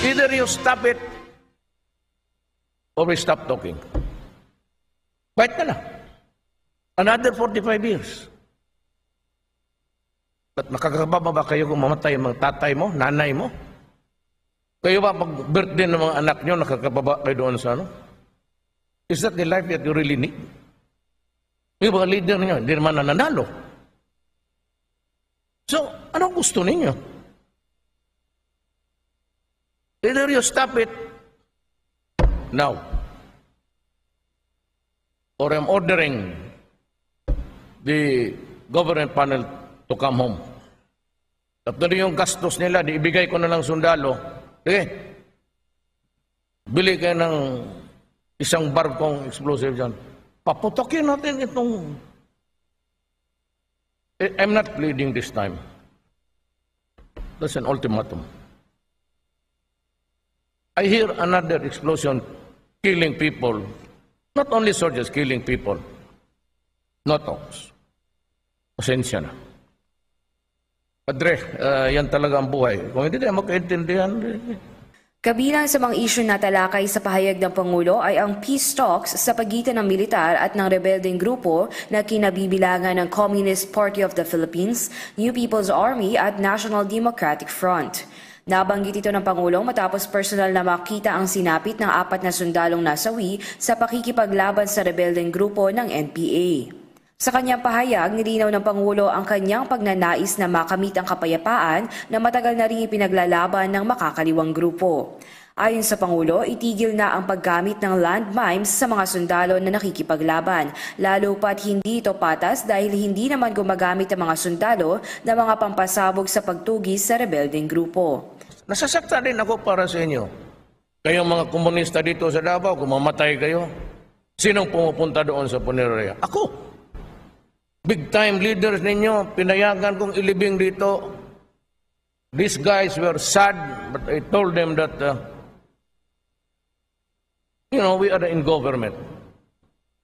Either you stop it or we stop talking. Fight na lang. Another 45 years. At nakakababa ba kayo kung mamatay ang mga tatay mo, nanay mo? Kayo ba pag birthday ng mga anak nyo, nakakababa kayo doon sa ano? Is that the life that you really need? Yung mga leader ninyo, hindi naman nananalo. So, anong gusto ninyo? Either you stop it now, or I'm ordering the government panel to come home. Tapos yung gastos nila, di ibigay ko na lang sundalo. Sige, bili kayo ng isang barkong explosive dyan. Paputokin natin itong... I'm not pleading this time. That's an ultimatum. I hear another explosion killing people. Not only soldiers killing people. No talks. Pasensya na. Padre, yan talaga ang buhay. Kung hindi tayo magkaintindihan... Kabilang sa mga isyu na talakay sa pahayag ng Pangulo ay ang peace talks sa pagitan ng militar at ng rebeldeng grupo na kinabibilangan ng Communist Party of the Philippines, New People's Army at National Democratic Front. Nabanggit ito ng Pangulong matapos personal na makita ang sinapit ng 4 na sundalong nasawi sa pakikipaglaban sa rebeldeng grupo ng NPA. Sa kanyang pahayag, nilinaw ng Pangulo ang kanyang pagnanais na makamit ang kapayapaan na matagal na rin ipinaglalaban ng makakaliwang grupo. Ayon sa Pangulo, itigil na ang paggamit ng landmines sa mga sundalo na nakikipaglaban, lalo pat hindi ito patas dahil hindi naman gumagamit ang mga sundalo na mga pampasabog sa pagtugis sa rebeldeng grupo. Nasasaktan din ako para sa inyo. Kayong mga komunista dito sa Davao, kung mamatay kayo, sinong pumupunta doon sa punerarya? Ako! Big-time leaders ninyo, pinayagan kong ilibing dito. These guys were sad, but I told them that, we are in government.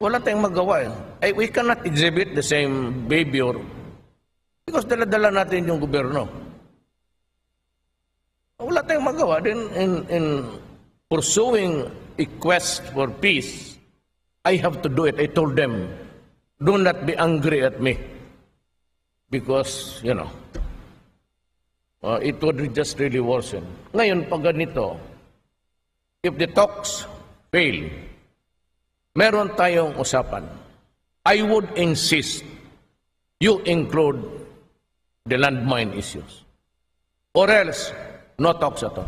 Wala tayong magawa. We cannot exhibit the same behavior because dala-dala natin yung gobyerno. Wala tayong magawa. Then, in pursuing a quest for peace, I have to do it. I told them, do not be angry at me because, it would just really worsen. Ngayon, pag ganito, if the talks fail, meron tayong usapan. I would insist you include the landmine issues. Or else, no talks at all.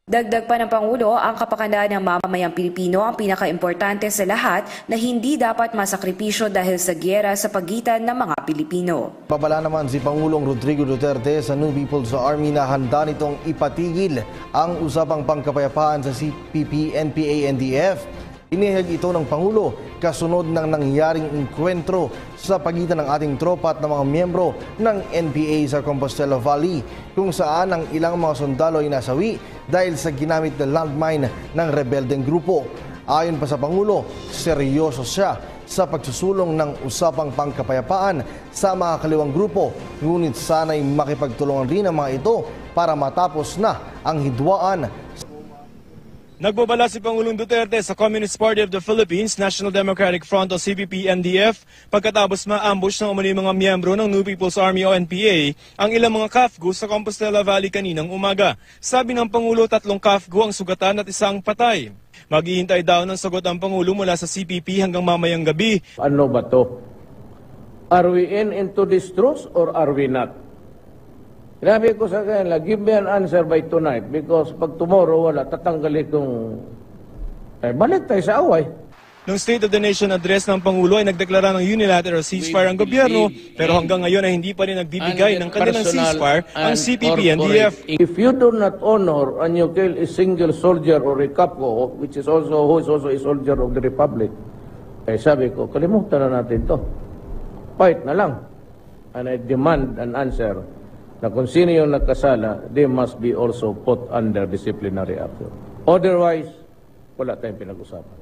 Dagdag pa ng Pangulo, ang kapakanan ng mamamayang Pilipino ang pinakaimportante sa lahat na hindi dapat masakripisyo dahil sa giyera sa pagitan ng mga Pilipino. Babala naman si Pangulong Rodrigo Duterte sa New People's Army na handa nitong ipatigil ang usapang pangkapayapaan sa CPP, NPA, NDF. Inihayag ito ng Pangulo kasunod ng nangyaring enkwentro sa pagitan ng ating tropa at ng mga miyembro ng NPA sa Compostela Valley kung saan ang ilang mga sundalo ay nasawi dahil sa ginamit na landmine ng rebeldeng grupo. Ayon pa sa Pangulo, seryoso siya sa pagsusulong ng usapang pangkapayapaan sa mga kaliwang grupo, ngunit sana'y makipagtulungan rin ang mga ito para matapos na ang hidwaan. Nagbabala si Pangulong Duterte sa Communist Party of the Philippines, National Democratic Front o CPP-NDF pagkatapos ma-ambush ng umano'y mga miyembro ng New People's Army o NPA ang ilang mga KAFGU sa Compostela Valley kaninang umaga. Sabi ng Pangulo, 3 KAFGU ang sugatan at 1 patay. Maghihintay daw ng sagot ang Pangulo mula sa CPP hanggang mamayang gabi. Ano ba to? Are we into this truce or are we not? Sinabi ko sa kanila, give me an answer by tonight because pag tomorrow wala, tatanggalin kong... balik tayo sa away. Nung State of the Nation address ng Pangulo ay nagdeklara ng unilateral ceasefire ang gobyerno pero hanggang ngayon ay hindi pa rin nagbibigay ng kanilang ceasefire ang CPP-NDF. If you do not honor and you kill a single soldier or a capo, who is also a soldier of the Republic, sabi ko, kalimutan na natin to. Fight na lang. And I demand an answer na kung sino yung nagkasala, they must be also put under disciplinary action. Otherwise, wala tayong pinag-usapan.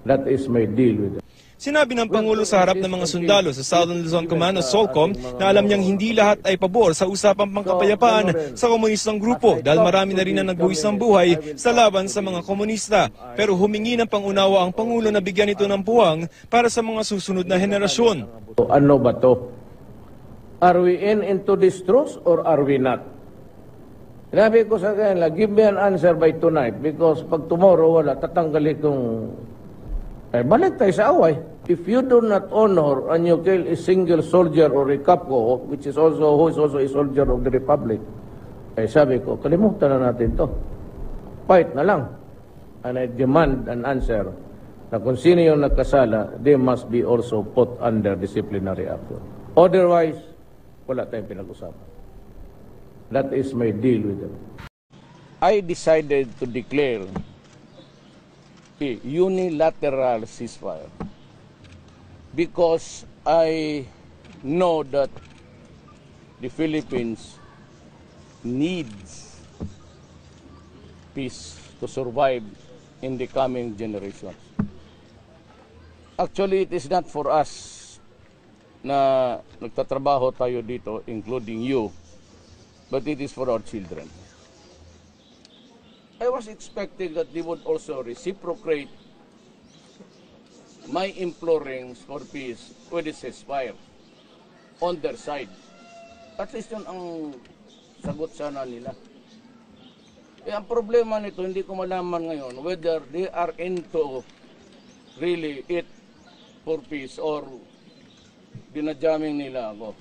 That is my deal with it. Sinabi ng Pangulo sa harap ng mga sundalo sa Southern Luzon Command o SOLCOM na alam niyang hindi lahat ay pabor sa usapang pangkapayapaan sa komunistang grupo dahil marami na rin ang nagbuwis ng buhay sa laban sa mga komunista. Pero humingi ng pangunawa ang Pangulo na bigyan ito ng puwang para sa mga susunod na henerasyon. Ano ba to? Are we into this truth or are we not? Sinabi ko sa kanila, give me an answer by tonight because pag tomorrow wala, tatanggalin kong balik tayo sa away. If you do not honor and you kill a single soldier or a capco, who is also a soldier of the Republic, sabi ko, kalimutan na natin to. Fight na lang. And I demand an answer na kung sino yung nagkasala, they must be also put under disciplinary action. Otherwise, wala tayong pinag-usapan. That is my deal with them. I decided to declare a unilateral ceasefire because I know that the Philippines needs peace to survive in the coming generations. Actually, it is not for us na nagtatrabaho tayo dito, including you, but it is for our children. I was expecting that they would also reciprocate my implorings for peace with a ceasefire on their side. At least yun ang sagot sana nila. Ang problema nito, hindi ko malaman ngayon whether they are into really it for peace or dinajaming nila ako.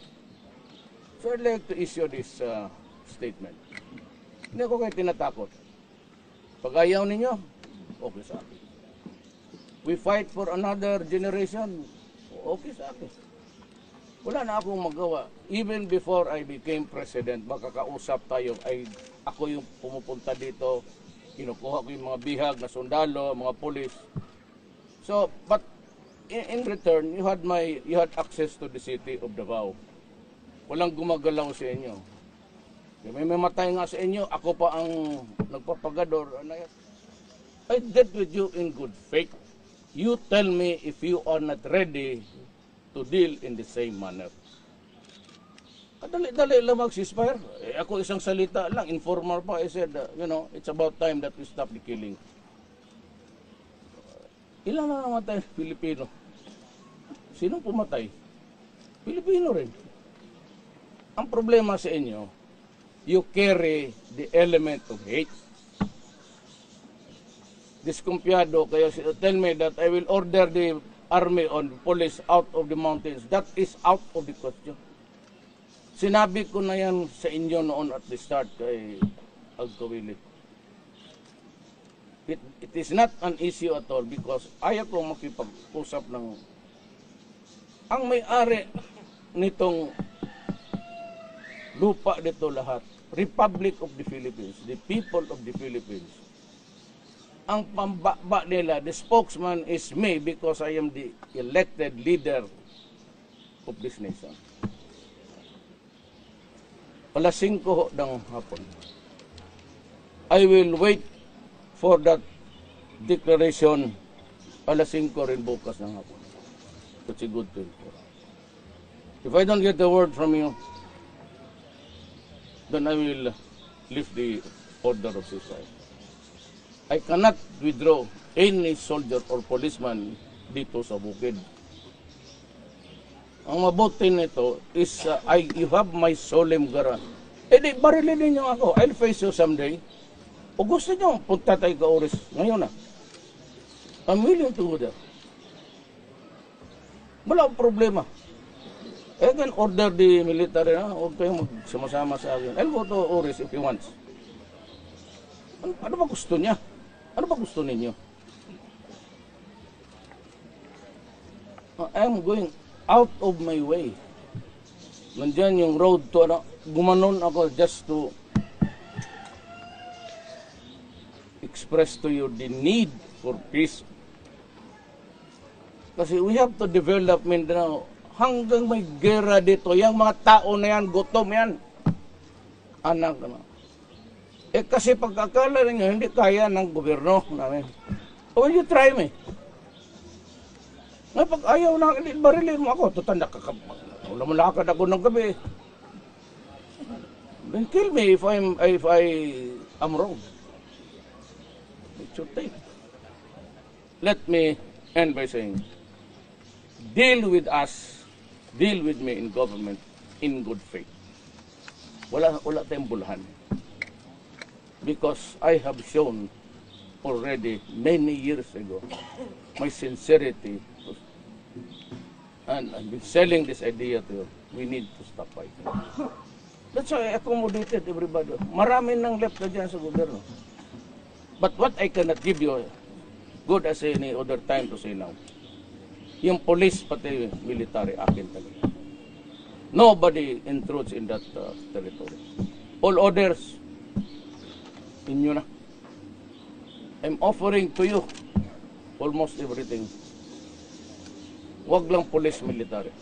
So I'd like to issue this statement. Hindi ako kayo tinatakot. Pag ayaw ninyo, okay sa akin. We fight for another generation, okay sa akin. Wala na akong magawa. Even before I became president, makakausap tayo, ako yung pumupunta dito, kinukuha ko yung mga bihag na sundalo, mga pulis. So, but in return, you had access to the city of Davao. Walang gumagalaw sa inyo. May mamatay nga sa inyo, ako pa ang nagpapagador. I dealt with you in good faith. You tell me if you are not ready to deal in the same manner. Dali-dali lang mag-ceasefire. Ako isang salita lang, informal pa. I said, it's about time that we stop the killing. Ilan na namatay Pilipino? Sinong pumatay? Pilipino rin. Ang problema sa inyo, you carry the element of hate. Diskumpiyado kayo, tell me that I will order the army on police out of the mountains. That is out of the question. Sinabi ko na yan sa inyo noon at the start kay Agkawili. It is not an issue at all because ayaw ko makipag-usap ng ang may-ari nitong lupa dito lahat, Republic of the Philippines, the people of the Philippines. Ang pambaba nila, the spokesman is me because I am the elected leader of this nation. Alas 5 ng hapon. I will wait for that declaration alas 5 rin bukas ng hapon. That's a good thing. If I don't get the word from you, then I will lift the order of ceasefire. I cannot withdraw any soldier or policeman dito sa bukid. Ang mabuti nito is you have my solemn guarantee. Di barilin ninyo ako. I'll face you someday. O gusto nyo, punta tayo ka oras. Ngayon na. I'm willing to do that. Wala problema. I can order the military na huwag kayong magsama-sama sa akin. I'll go to Oris if he wants. Ano ba gusto niya? Ano ba gusto ninyo? I'm going out of my way. Nandiyan yung road to, gumanon ako just to express to you the need for peace. Kasi we have to develop Mindanao hanggang may gera dito. Yung mga tao na yan, gutom yan. Anak na. Kasi pagkakala ninyo, hindi kaya ng gobyerno namin. Will you try me? Nga pag ayaw na, barilin mo ako. Tutan, wala mo lakad ako ng gabi. Then kill me if I am wrong. It should take. Let me end by saying, deal with us, deal with me in government in good faith. Wala tayong bulhan. Because I have shown already many years ago my sincerity, and I've been selling this idea to you. We need to stop fighting. That's why I accommodated everybody. Marami nang left na dyan sa gobyerno. But what I cannot give you, good as any other time to say now, yung police pati military, akin talaga. Nobody intrudes in that territory. All others, inyo na. I'm offering to you almost everything. Wag lang police military.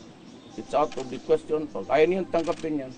It's out of the question. Pag ayaw niyo tanggapin yan,